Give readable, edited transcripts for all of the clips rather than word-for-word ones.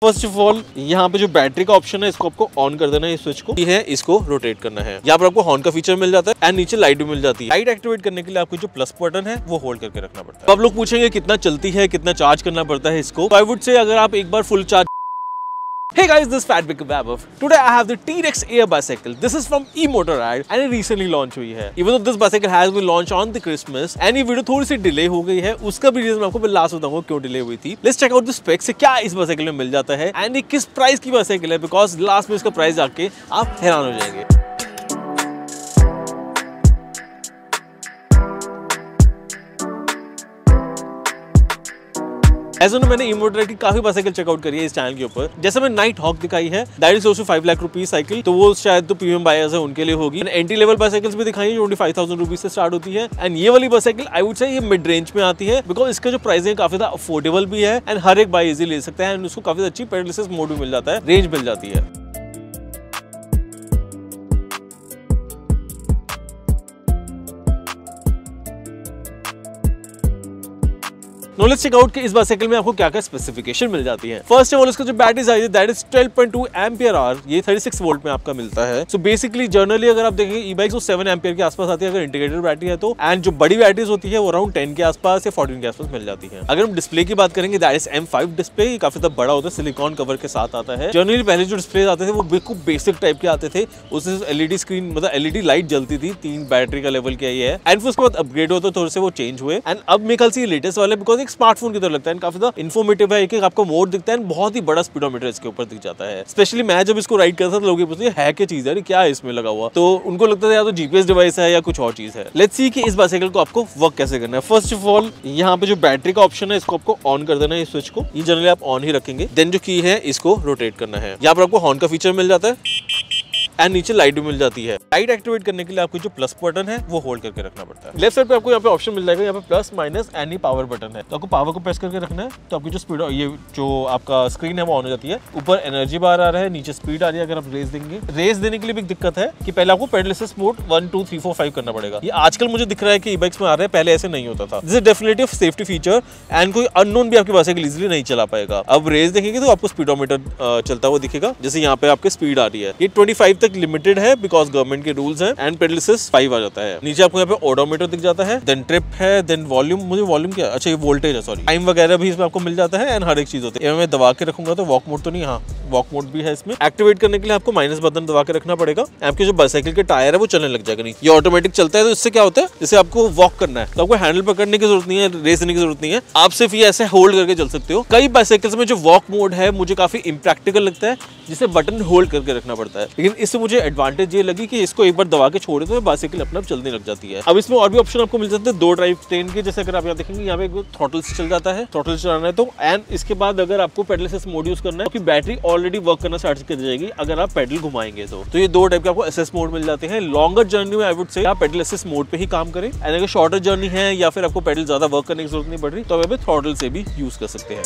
First of all यहाँ पे जो बैटरी का ऑप्शन है इसको आपको ऑन कर देना है, इस स्विच को ये है, इसको रोटेट करना है। यहाँ पर आपको हॉर्न का फीचर मिल जाता है एंड नीचे लाइट भी मिल जाती है। लाइट एक्टिवेट करने के लिए आपको जो प्लस बटन है वो होल्ड करके रखना पड़ता है। तो आप लोग पूछेंगे कितना चलती है, कितना चार्ज करना पड़ता है इसको। आई वुड से अगर आप एक बार full charge Hey guys, this is Fat Big Vaibhav. Today I have the T-Rex Air bicycle. This is from E-Motorrad and it recently launched हुई है। Even though this bicycle has been launched on the Christmas and ये video थोड़ी सी delay हो गई है, उसका भी reason आपको लास्ट बताऊंगा क्यों डिले हुई थी। Let's check out the specs से क्या इस बाइसाइकिल में मिल जाता है एंड ये किस प्राइस की बाइसाइकिल है, बिकॉज लास्ट में इसका प्राइस जाके आप हैरान हो जाएंगे। ऐसे मैंने E-Motorrad की काफी बाइसाइकिल चेकआउट करी है इस चैनल के ऊपर। जैसे मैंने नाइट हॉक दिखाई है, that is 5 lakh rupees cycle, तो वो शायद तो प्रीमियम बायर्स है उनके लिए होगी। एंट्री लेवल बाइसाइकिल्स भी दिखाई है, 25,000 रुपीज से स्टार्ट होती है। एंड ये वाली बाइसाइकिल आई वुड से ये मिड रेंज में आती है, बिकॉज इसका जो प्राइस है काफी ज्यादा अफोर्डेबल भी है एंड हर एक बाई इजी ले सकता है एंड उसको काफी अच्छी पेडल असिस्ट मोड भी मिल जाता है, रेंज मिल जाती है। Now let's check out कि इस बाइसाइकिल में आपको क्या क्या स्पेसिफिकेशन मिल जाती है। फर्स्ट ऑफ ऑल इसका जो बैटरी साइज है दैट इज 12.2 एम्पियर आवर, ये 36 वोल्ट में आपका मिलता है। सो बेसिकली जनरली अगर आप देखेंगे ई बाइक्स वो 7 एम्पियर के आसपास आती है अगर इंटीग्रेटेड बैटरी है तो, एंड जो बड़ी बैटरीज होती है वो अराउंड 10 के आसपास या 14 के आसपास मिल जाती है। अगर हम डिस्प्ले की बात करेंगे दैट इज M5 डिस्प्ले, ये काफी बड़ा होता है, सिलिकॉन कवर के साथ आता है। जनरली पहले जो डिस्प्ले आते थे वो बिल्कुल बेसिक टाइप के आते थे, उससे एलईडी स्क्रीन मतलब एलईडी लाइट जलती थी, 3 बैटरी का लेवल क्या ये है। एंड फिर उसके बाद अपग्रेड होता है, थोड़े से वो चेंज हुए एंड अब मेरे ख्याल से लेटेस्ट वाले बिकॉज एक स्मार्टफोन की तरह लगता है, काफी ज्यादा इन्फॉर्मेटिव है। एक आपको मोड दिखता है, बहुत ही बड़ा स्पीडोमीटर इसके ऊपर दिख जाता है। स्पेशली मैं जब इसको राइड करता था तो लोग ये पूछते है क्या चीज है, क्या है इसमें लगा हुआ, तो उनको लगता था या तो जीपीएस डिवाइस है या कुछ और चीज है। लेट्स सी कि इस बाइसाइकिल को आपको वर्क कैसे करना है। फर्स्ट ऑफ ऑल यहाँ पे जो बैटरी का ऑप्शन है इसको आपको ऑन कर देना है, इस स्विच को ये जनरली आप ऑन ही रखेंगे। देन जो की है इसको रोटेट करना है। यहाँ पर आपको हॉर्न का फीचर मिल जाता है एंड नीचे लाइट भी मिल जाती है। लाइट एक्टिवेट करने के लिए आपको जो प्लस बटन है वो होल्ड करके रखना पड़ता है। लेफ्ट साइड पे आपको यहाँ पे ऑप्शन मिल जाएगा, यहाँ पे plus minus any power button है, तो आपको पावर को प्रेस करके रखना है तो आपकी जो स्पीड ये जो आपका स्क्रीन है वो ऑन हो जाती है। ऊपर एनर्जी बार आ रहा है, नीचे स्पीड आ रही है। अगर आप रेस देंगे, रेस देने के लिए भी दिक्कत है कि पहले आपको पेडल असिस्ट मोड 1 2 3 4 5 करना पड़ेगा। ये आजकल मुझे दिख रहा है कि ई बाइक्स में आ रहा है, पहले ऐसे नहीं होता था। This is definitely safety feature and कोई अननोन भी आपकी बाइसाइकिल इजीली नहीं चला पाएगा। अब रेस देखेंगे तो आपको स्पीडोमीटर चलता हुआ दिखेगा, जैसे यहाँ पे आपके स्पीड आ रही है। ये 25 तक लिमिटेड है बिकॉज गवर्नमेंट के रूल्स हैं एंड पेडल असिस्ट 5 आ जाता है। नीचे आपको यहाँ पे ओडोमीटर दिख जाता है, देन ट्रिप है, देन वॉल्यूम, मुझे वॉल्यूम क्या, अच्छा ये वोल्टेज है, सॉरी, टाइम वगैरह भी इसमें आपको मिल जाता है एंड हर एक चीज होती है। मैं दबा के रखूंगा तो वॉक मोड तो नहीं, हाँ वॉक मोड भी है इसमें। एक्टिवेट करने के लिए आपको माइनस बटन दबा के रखना पड़ेगा। आपके जो बाइसाइकिल के टायर है वो चलने लग जाएगा। नहीं ये ऑटोमेटिक चलता है, तो इससे क्या होता है, जैसे आपको वॉक करना है तो आपको हैंडल पकड़ने की जरूरत नहीं है, रेस देने की जरूरत नहीं है, आप सिर्फ ये ऐसे होल्ड करके चल सकते हो। कई बाइसाइकिल्स में जो वॉक मोड है मुझे काफी इम्प्रैक्टिकल लगता है, जिसे बटन होल्ड करके रखना पड़ता है, लेकिन इससे मुझे एडवांटेज ये लगी कि इसको एक बार दबा के छोड़े तो बाइसाइकिल अपने आप चलने लग जाती है। अब इसमें और भी ऑप्शन आपको मिल जाते हैं 2 ड्राइव ट्रेन के, जैसे अगर आप यहाँ देखेंगे यहाँ पे थ्रॉटल से चल जाता है, थ्रॉटल चलाना है तो, एंड इसके बाद अगर आपको पेडल असिस्ट मोड यूज करना है तो बैटरी ऑलरेडी वर्क करना स्टार्ट कर जाएगी अगर आप पेडल घुमाएंगे तो ये 2 टाइप के आपको असिस्ट मोड मिल जाते हैं। लॉन्गर जर्नी में आई वुड से आप पेडल असिस्ट मोड पे ही काम करें, एंड अगर शॉर्टर जर्नी है या फिर आपको पेडल ज्यादा वर्क करने की जरूरत नहीं पड़ रही तो आप थ्रॉटल से भी यूज कर सकते हैं।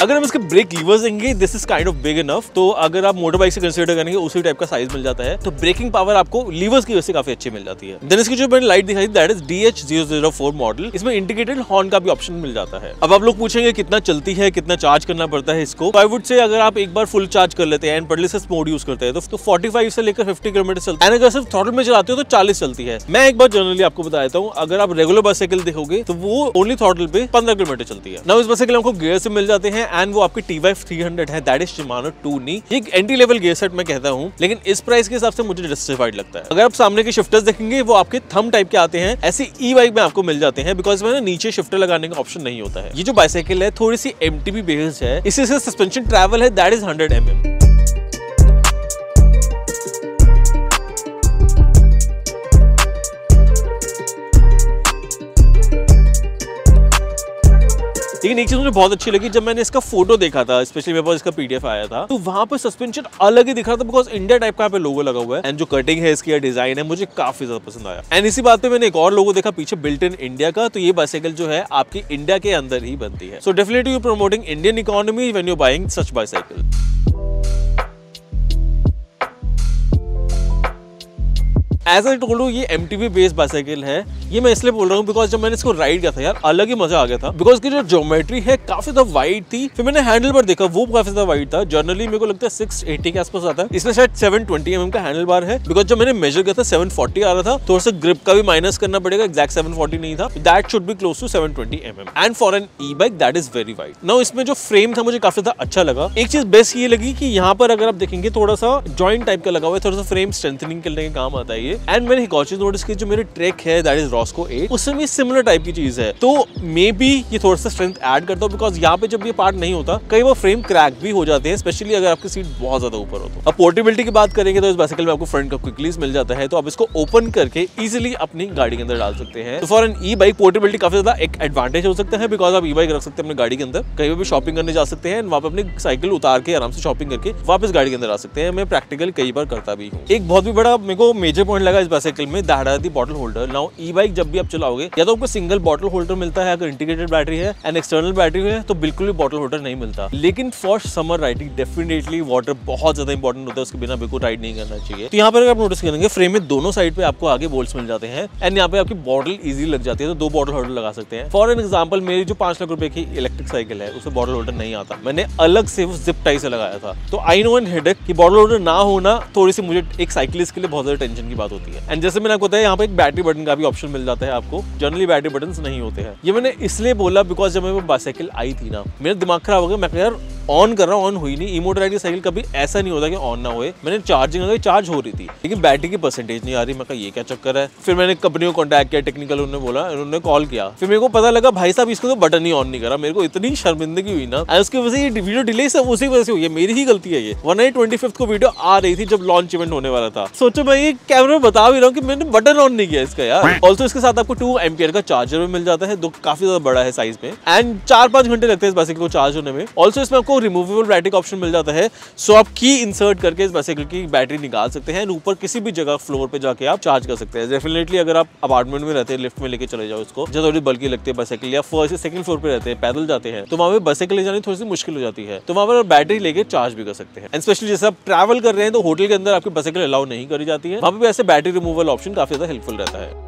अगर हम इसके ब्रेक लीवर्स देंगे, this is kind of big enough, तो अगर आप मोटर बाइक से कंसीडर करेंगे उसी टाइप का साइज मिल जाता है, तो ब्रेकिंग पावर आपको लीवर्स की वजह से काफी अच्छी मिल जाती है। देन इसकी जो मैंने लाइट दिखाई दैट इज DH004 मॉडल, इसमें इंटीग्रेटेड हॉर्न का भी ऑप्शन मिल जाता है। अब आप लोग पूछेंगे कितना चलती है, कितना चार्ज करना पड़ता है इसको, तो आई वुड से अगर आप एक बार फुल चार्ज कर लेते हैं and pedal assist mode use करते हैं तो 45 से लेकर 50 किलोमीटर चलता है, एंड अगर सिर्फ थ्रॉटल में चलाते हो तो 40 चलती है। मैं एक बार जनरली आपको बता देता हूँ, अगर आप रेगुलर बाइसाइकिल देखोगे तो वो ओनली थ्रॉटल पे 15 किलोमीटर चलती है। नाउ इस बाइसाइकिल आपको गियर से मिल जाते हैं एंड वो आपकी T5 300 है, दैट इज Shimano Tourney। ये एक एंट्री लेवल गियर सेट मैं कहता हूँ, लेकिन इस प्राइस के हिसाब से मुझे जस्टिफाइड लगता है। अगर आप सामने के शिफ्टर्स देखेंगे वो आपके थंब टाइप के आते हैं, ऐसे ई बाइक में आपको मिल जाते हैं बिकॉज में नीचे शिफ्टर लगाने का ऑप्शन नहीं होता है। ये जो बाइसाइकिल है थोड़ी सी MTB बेस्ड है, इसी से सस्पेंशन ट्रैवल है दैट इज 100 mm। लेकिन एक चीज मुझे बहुत अच्छी लगी, जब मैंने इसका फोटो देखा था, स्पेशली मेरे पास इसका PDF आया था, तो वहां पर सस्पेंशन अलग ही दिख रहा था बिकॉज इंडिया टाइप का यहाँ पे लोगो लगा हुआ है एंड जो कटिंग है इसकी, डिजाइन है, मुझे काफी ज्यादा पसंद आया। एंड इसी बात पे मैंने एक और लोगो देखा पीछे, बिल्ट इन इंडिया का, तो ये बाइसाइकिल जो है आपकी इंडिया के अंदर ही बनती है। So definitely you promoting Indian economy when you buying such bicycle. As I told you, ये MTB बेस्ड बाइसाइकिल है। ये मैं इसलिए बोल रहा हूँ बिकॉज जब मैंने इसको राइड किया था यार, अलग ही मजा आ गया था। बिकॉज की जो ज्योमेट्री है काफी ज्यादा वाइड थी। फिर मैंने हैंडल बार देखा, वो काफी ज्यादा वाइड था। जनरली मेरे को लगता है 680 के आसपास आता है, इसमें शायद 720 mm का हैंडल बार है। बिकॉज जब मैंने मेजर किया था 740 आ रहा था, थोड़ा सा ग्रिप का भी माइनस करना पड़ेगा, एग्जैक्ट 740 नहीं था। That should be close to 720 mm and for an e bike that is very wide. Now इसमें जो फ्रेम था मुझे काफी ज्यादा अच्छा लगा। एक चीज बेस्ट ये लगी कि यहाँ पर अगर आप देखेंगे थोड़ा सा जॉइंट टाइप का लगा हुआ है, थोड़ा सा फ्रेम स्ट्रेंथनिंग करने का काम आता है ये। एंड मैंने एक और चीज नोटिस की, जो मेरे ट्रैक है दैट इज रॉस्को 8, उसमें भी सिमिलर टाइप की चीज है। तो मे बी ये थोड़ा सा स्ट्रेंथ ऐड करता हूँ, बिकॉज यहाँ पे जब ये पार्ट नहीं होता कई बार फ्रेम क्रैक भी हो जाते हैं, स्पेशली अगर आपकी सीट बहुत ज्यादा ऊपर हो तो। अब पोर्टेबिलिटी की बात करेंगे तो इस बाइसाइकिल में आपको फ्रंट का क्विक लीज मिल जाता है, तो आप इसको ओपन करके इजीली अपनी गाड़ी के अंदर डाल सकते हैं। तो for an e bike portability काफी ज्यादा एक एडवांटेज हो सकता है, बिकॉज आप ई बाइक रख सकते हैं अपनी गाड़ी के अंदर, कहीं भी शॉपिंग करने जा सकते हैं, वहां पे अपनी साइकिल उतार के आराम से शॉपिंग करके वापस गाड़ी के अंदर आ सकते हैं। मैं प्रैक्टिकल कई बार करता भी हूँ। एक बहुत भी बड़ा मेरे को मेजर पॉइंट लगा इस बाइसाइकिल में, that is the bottle holder. Now E bike जब भी आप चलाओगे या तो आपको सिंगल बॉटल होल्डर मिलता है, अगर इंटीग्रेटेड बैटरी है एंड एक्सटर्नल बैटरी है तो बिल्कुल भी बॉटल होल्डर नहीं मिलता। लेकिन for summer riding definitely water बहुत ज्यादा इंपॉर्टेंट होता है, उसके बिना बिल्कुल राइड नहीं करना चाहिए। तो यहाँ पर आप नोटिस करेंगे फ्रेम में दोनों साइड पे आपको आगे बोल्ट्स मिल जाते हैं एंड यहाँ पे आपकी बॉटल इजीली लग जाती है, तो 2 बॉटल होल्डर लगा सकते हैं। फॉर एन एग्जांपल, मेरी जो 5 लाख रुपए की इलेक्ट्रिक साइकिल है उसमें बॉटल होल्डर नहीं आता, मैंने अलग से जिप टाई से लगाया था। तो आई नो एन हेडेक कि बॉटल होल्डर ना होना थोड़ी सी मुझे एक साइकिलिस्ट के लिए बहुत ज्यादा टेंशन की बात होती है। एंड जैसे मैंने आपको बताया, यहाँ पे एक बैटरी बटन का भी ऑप्शन मिल जाता है आपको, जनरली बैटरी बटन नहीं होते हैं। ये मैंने इसलिए बोला बिकॉज जब मैं बाइसाइकिल आई थी ना, मेरा दिमाग खराब हो गया। मैं यार ऑन कर रहा हूँ, ऑन हुई नहीं। ई-मोटर की साइकिल कभी ऐसा नहीं होता कि ऑन ना होए। मैंने चार्जिंग लगाई, चार्ज हो रही थी, लेकिन बैटरी की परसेंटेज नहीं आ रही। मैं कहा ये क्या चक्कर है। फिर मैंने कंपनी को कॉन्टैक्ट किया, टेक्निकल उन्होंने बोला, उन्होंने कॉल किया। फिर मेरे को पता लगा भाई साहब इसको तो बटन ही ऑन नहीं करा। मेरे को इतनी शर्मिंदगी हुई ना, उसकी वजह से ये वीडियो डिले सब उसी वजह से हुई है, मेरी ही गलती है ये। 25 को वीडियो आ रही थी जब लॉन्च इवेंट होने वाला था। सोचो मैं ये कैमरे में बता भी रहा हूँ कि मैंने बटन ऑन नहीं किया इसका यार। ऑल्सो इसके साथ आपको 2 एम्पियर का चार्जर भी मिल जाता है, जो काफी ज्यादा बड़ा है साइज में, एंड 4-5 घंटे लगते हैं इस बाइसाइकिल को चार्ज होने में। ऑल्सो इसमें आपको रिमूवेबल बैटरी ऑप्शन मिल जाता है, सो आप की इंसर्ट करके इस बाइसाइकिल की बैटरी निकाल सकते हैं, ऊपर किसी भी जगह फ्लोर पे जाके आप चार्ज कर सकते हैं। डेफिनेटली अगर आप अपार्टमेंट में रहते हैं, लिफ्ट में लेके चले जाओ इसको, जब थोड़ी बल्कि लगती है बाइसाइकिल, या फर्स्ट या सेकंड फ्लोर पे रहते हैं, पैदल जाते हैं, तो वहां पे बाइसाइकिल ले जानी थोड़ी सी मुश्किल हो जाती है, तो वहां पर बैटरी लेके चार्ज भी कर सकते हैं। एंड स्पेशली जैसे आप ट्रैवल कर रहे हैं तो होटल के अंदर आपकी बाइसाइकिल अलाउ नहीं करी जाती है, वहां पे भी ऐसे बैटरी रिमूवल ऑप्शन काफी ज्यादा हेल्पफुल रहता है।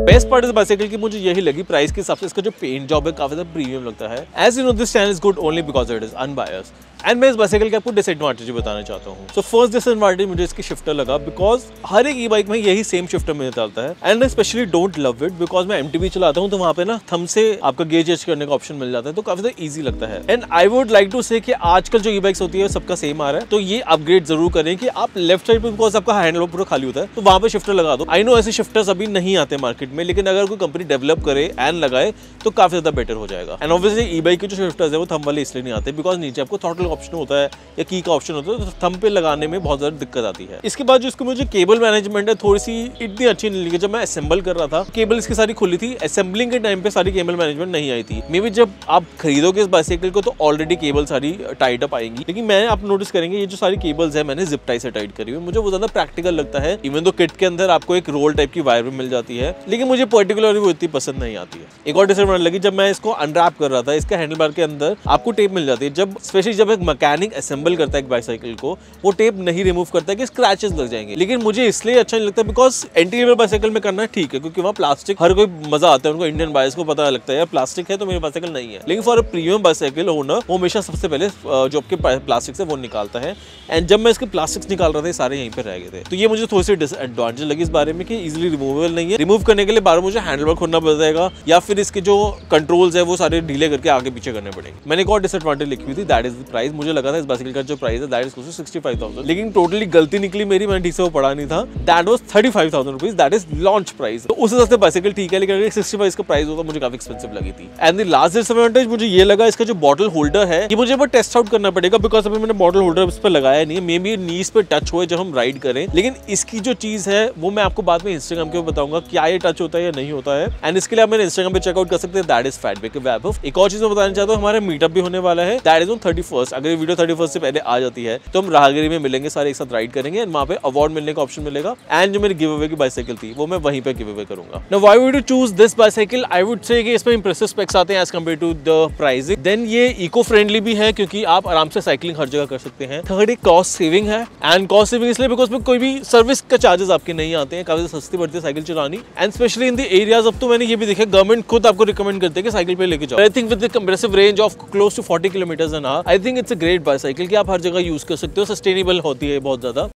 बेस्ट पार्ट इस बाइसाइकिल की मुझे यही लगी, प्राइस के हिसाब से इसका जो पेंट जॉब है काफी ज्यादा प्रीमियम लगता है। As you know this channel is good only because it is unbiased. And मैं इस बाइसाइकिल के आपको डिसएडवांटेज बताना चाहता हूँ। सो फर्स्ट डिसएडवांटेज मुझे इसकी शिफ्टर लगा, बिकॉज हर एक ई बाइक में यही सेम शिफ्टर में चलता है, and I specially don't love it because मैं MTB चलाता हूँ, तो वहाँ पे ना थंब से आपका गेज एज करने का ऑप्शन मिल जाता है, तो काफी ज्यादा ईजी लगता है। And I would like to say कि आजकल जो ई बाइक्स होती है सबका सेम आ रहा है, तो ये अपग्रेड जरूर करें कि आप लेफ्ट साइड पे, बिकॉज आपका हैंडल पूरा खाली होता है, तो वहाँ पे शिफ्टर लगा दो। आई नो ऐसे शिफ्टर्स अभी नहीं आते मार्केट में, लेकिन अगर कोई कंपनी डेवलप करे एंड लगाए तो काफी ज्यादा बेटर हो जाएगा। एंड ऑब्वियसली ई बाइक के जो शिफ्टर्स है वो थंब वाले इसलिए नहीं आते बिकॉज नीचे आपको थ्रॉटल ऑप्शन होता है या की का ऑप्शन होता है, तो थंब पे लगाने में बहुत ज्यादा दिक्कत आती है। इसके बाद जो इसको मुझे केबल मैनेजमेंट है थोड़ी सी इतनी अच्छी नहीं लगी। जब मैं असेंबल कर रहा था, केबल इसकी सारी खुली थी, असेंबलिंग के टाइम पे सारी केबल मैनेजमेंट नहीं आई थी। मे बी जब आप खरीदोगे इस बाइसाइकिल को तो ऑलरेडी केबल सारी टाइट अप आएंगी, लेकिन मैं आप नोटिस करेंगे ये जो सारी केबल्स है मैंने जिप टाई से टाइट करी हुई, मुझे वो ज्यादा प्रैक्टिकल लगता है। इवन तो किट के अंदर आपको एक रोल टाइप की वायर भी मिल जाती है, लेकिन मुझे पर्टिकुलरली वो इतनी पसंद नहीं आती है। एक और डिसएडवांटेज लगी, जब मैं इसको अनरैप कर रहा था, इसके हैंडल बार के अंदर आपको टेप मिल जाती है। जब स्पेशली जब एक मैकेनिक असेंबल करता है एक बाइसाइकिल को, वो टेप नहीं रिमूव करता है कि स्क्रैचेस लग जाएंगे, लेकिन मुझे इसलिए अच्छा नहीं लगता बिकॉज एंट्री लेवल बाइसाइकिल में करना ठीक है, क्योंकि वहाँ प्लास्टिक हर कोई मजा आता है, उनको इंडियन बायर्स को पता लगता है यार प्लास्टिक है तो मेरी बाइसाइकिल नहीं है। लेकिन फॉर प्रीमियम बाइसाइकिल ओनर वो हमेशा सबसे पहले जो आपके प्लास्टिक है वो निकालता है, एंड जब मैं इसके प्लास्टिक्स निकाल रहा था सारे यहीं पर रह गए थे, तो ये मुझे थोड़ी सी डिसएडवांटेज लगी इस बारे में कि इजिली रिमूवेबल नहीं है। रिमूव करने के लिए बार मुझे हैंडल बार खोलना पड़ जाएगा, या फिर इसके जो कंट्रोल्स है वो सारे ढीले करके आगे पीछे करने पड़ेंगे। मैंने एक और डिसएडवांटेज लिखी हुई थी, दैट इज द प्राइस। मुझे लगा था इस बाइसाइकिल का जो प्राइस है दैट इज 65,000, लेकिन टोटली गलती निकली मेरी, मैंने ठीक से वो पढ़ा नहीं था। That was 35,000 rupees, that is launch price. तो उस हिसाब से बाइसाइकिल ठीक है, लेकिन 65 का प्राइस होता मुझे काफी एक्सपेंसिव लगी थी। एंड द लास्ट डिसएडवांटेज मुझे ये लगा, इसका जो बॉटल होल्डर है ये मुझे टेस्ट आउट करना पड़ेगा, बिकॉज अभी मैंने बॉटल होल्डर इस पर लगाया नहीं है। मे बी नीज पे टच हुए जब हम राइड करें, लेकिन इसकी जो चीज है वो मैं आपको बाद में इंस्टाग्राम के ऊपर बताऊंगा क्या ये टच मैच होता है या नहीं होता है। एंड इसके लिए आप मेरे इंस्टाग्राम पे चेकआउट कर सकते हैं, दैट इज फैट बेकर वैभव। एक और चीज मैं बताना चाहता हूँ, हमारा मीटअप भी होने वाला है, दैट इज ऑन 31st। अगर ये वीडियो 31st से पहले आ जाती है तो हम राहगिरी में मिलेंगे, सारे एक साथ राइड करेंगे एंड वहाँ पे अवार्ड मिलने का ऑप्शन मिलेगा। एंड जो मेरी गिव अवे की बाइसाइकिल थी वो मैं वहीं पे गिव अवे करूंगा। Now why would you choose this bicycle? I would say कि इसमें इंप्रेसिव स्पेक्स आते हैं as compare to the pricing. Then ये इको फ्रेंडली भी है क्योंकि आप आराम से साइकिलिंग हर जगह कर सकते हैं। थर्ड, एक कॉस्ट सेविंग है, एंड कॉस्ट सेविंग इसलिए बिकॉज में कोई भी सर्विस का चार्जेस आपके नहीं आते हैं, काफी सस्ती पड़ती है साइकिल चलानी। And specially in the areas, अब तो मैंने ये भी देखा गवर्नमेंट खुद आपको रिकमेंड करते हैं कि साइकिल पे लेके जाओ। I think with the compressive range of close to 40 kilometers an hour, I think it's a great bicycle कि आप हर जगह यूज कर सकते हो, सस्टेनेबल होती है बहुत ज्यादा।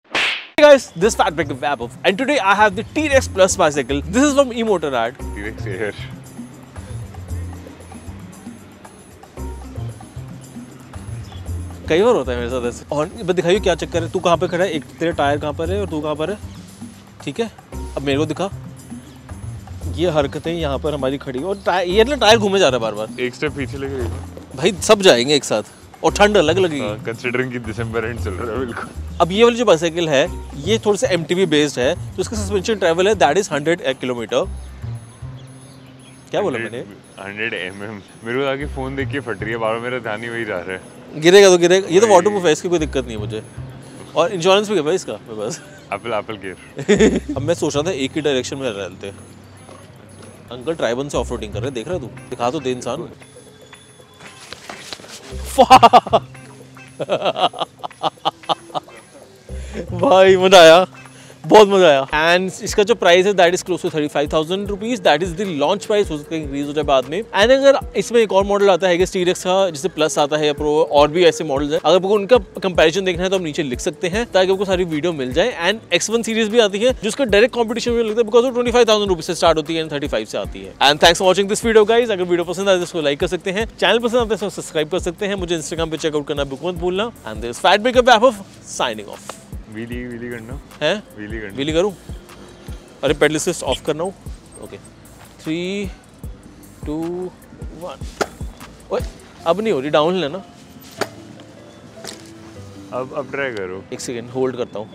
Hey guys, this is Fat Becker Vabov, and today I have the T-Rex Plus bicycle. This is from eMotorrad. T-Rex Air. कई बार होता है मेरे साथ ऐसे। और बस दिखाइए क्या चक्कर है, तू कहाँ पे खड़ा है, एक तेरे टायर कहाँ पर है और तू कहाँ पर है, ठीक है? अब मेरे को दिखा, ये हरकतें यहाँ पर हमारी खड़ी और ये ना टायर घूमे जा रहा है बार बार। एक स्टेप पीछे लगे भाई, सब जाएंगे एक साथ और ठंड अलग लगेगी। कंसीडरिंग कि दिसंबर एंड चल रहा है बिल्कुल। अब ये वाली जो बाइसाइकिल है ये थोड़ा सा MTB बेस्ड है, तो इसका सस्पेंशन ट्रैवल है दैट इज 100 किलोमीटर। क्या बोला मैंने? 100 mm। मेरे को आगे फोन देख के फट रही है बार, मेरा ध्यान ही वही जा रहा है। गिरेगा तो गिरेगा, ये तो वाटर प्रूफ है, इसकी कोई दिक्कत नहीं है मुझे। और इंश्योरेंस भी है भाई इसका मेरे पास। Apple gear. अब मैं सोच रहा था एक ही डायरेक्शन में रहते हैं। अंकल ट्राइबन से ऑफ रोडिंग कर रहे, देख रहा तू, दिखा तो दे इंसान। भाई मजा आया, बहुत मजा आया। एंड इसका जो प्राइस है that is close to 35,000 rupees, that is the launch price. हो सकता है इंक्रीज हो जाए बाद में। एंड अगर इसमें एक और मॉडल आता है T-Rex का, जिससे प्लस आता है या प्रो, और भी ऐसे मॉडल्स हैं, अगर आपको उनका कंपैरिजन देखना है तो आप नीचे लिख सकते हैं ताकि आपको सारी वीडियो मिल जाए। एंड X1 सीरीज भी आती है जिसका डायरेक्ट कॉम्पिटिशन में लगता है बिकॉज वो 25,000 रुपीज से स्टार्ट होती है एंड 35 से आती है। And thanks for watching this video guys. अगर वीडियो पसंद आए तो इसको लाइक कर सकते हैं, चैनल पसंद आता है तो सब्सक्राइब कर सकते हैं, मुझे इंस्टाग्राम पे चेकआउट करना बिल्कुल मत भूलना। And this fat baker Vaibhav signing off. Wheelie करना है, व्हीली करूं? अरे पेडल असिस्ट ऑफ करना हूँ। ओके 3 2 1। ओए अब नहीं हो रही, डाउन है ना। अब ट्राई करो, एक सेकेंड होल्ड करता हूँ।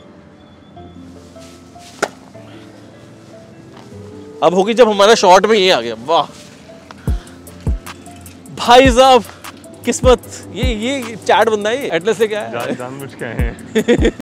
अब होगी जब हमारा शॉट में ये आ गया। वाह भाई साहब, किस्मत। ये चैट बंदा है, एटलस से क्या है, जानबूझ के आए हैं।